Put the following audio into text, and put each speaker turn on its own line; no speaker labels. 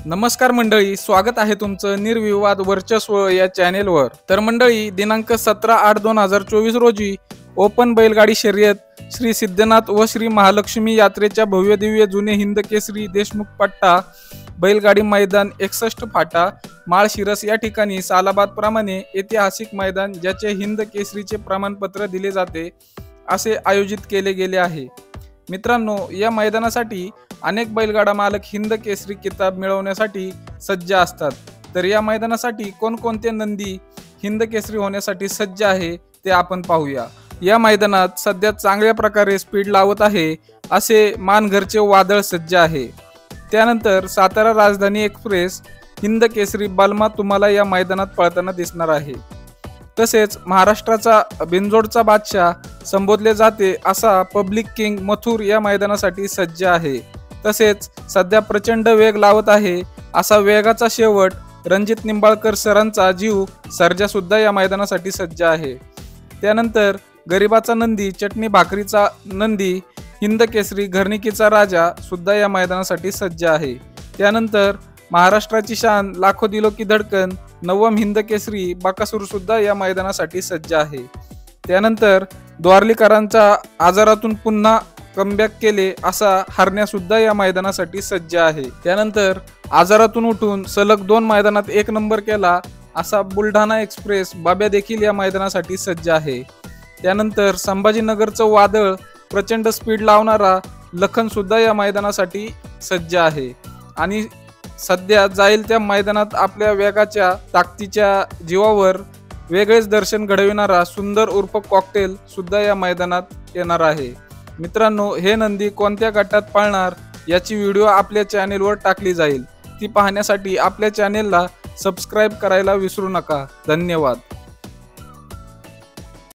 नमस्कार मंडळी, स्वागत आहे तुमचं निर्विवाद वर्चस्व या चॅनेलवर। तर मंडळी, दिनांक 17/8/2024 रोजी ओपन बैलगाडी शर्यत श्री सिद्धनाथ व श्री महालक्ष्मी यात्रेच्या भव्य दिव्य जुने हिंद केसरी देशमुख पट्टा बैलगाडी मैदान 61 फाटा माळशिरस या ठिकाणी सालाबाद प्रमाणे ऐतिहासिक मैदान ज्याचे हिंद केसरीचे प्रमाणपत्र दिले जाते असे आयोजित केले गेले आहे। मित्रांनो, या मैदानासाठी अनेक बैलगाडा मालक हिंद केसरी किताब मिळवण्यासाठी सज्ज असतात। तर या मैदानासाठी कोणकोणते नंदी हिंद केसरी होण्यासाठी सज्ज आहे ते आपण पाहूया। या मैदानात सध्या चांगल्या प्रकारे स्पीड लावत आहे असे मानघरचे वादळ सज्ज आहे। त्यानंतर सातारा राजधानी एक्सप्रेस हिंद केसरी बलमा तुम्हाला या मैदानात पळताना दिसणार आहे। तसेच महाराष्ट्राचा बिनजोडचा बादशाह संबोधले जाते असा पब्लिक किंग मथुर या मैदानासाठी सज्ज आहे। तसेच सध्या प्रचंड वेग लावत आहे असा वेगाचा शेवट रणजित निंबाळकर सरांचा जीव सर्जा सुद्धा या मैदानासाठी सज्ज आहे। त्यानंतर गरिबाचा नंदी चटणी भाकरीचा नंदी हिंद केसरी घरणिकीचा राजा सुद्धा या मैदानासाठी सज्ज आहे। त्यानंतर महाराष्ट्राची शान लाखो दिलो की धडकन नवम हिंद केसरी बकासूर सुद्धा या मैदानासाठी सज्ज आहे। त्यानंतर द्वारलीकरांच्या आजारातून पुन्हा कमबॅक केले असा हरण्या सुद्धा या मैदानासाठी सज्ज आहे। त्यानंतर आजारातून उठून सलग 2 मैदानात 1 नंबर केला असा बुलढाणा एक्सप्रेस बाब्या देखील या मैदानासाठी सज्ज आहे। त्यानंतर संभाजीनगरचं वादळ प्रचंड स्पीड लावणारा लखन सुद्धा या मैदानासाठी सज्ज आहे आणि सध्या जाईल त्या मैदानात आपल्या वेगाच्या ताकदीच्या जीवावर वेगळेच दर्शन घडविणारा सुंदर उर्फ कॉकटेल सुद्धा या मैदानात येणार आहे। मित्रांनो, हे नंदी कोणत्या गटात पळणार याची व्हिडिओ आपल्या चॅनेलवर टाकली जाईल। ती पाहण्यासाठी आपल्या चॅनेलला सबस्क्राईब करायला विसरू नका। धन्यवाद।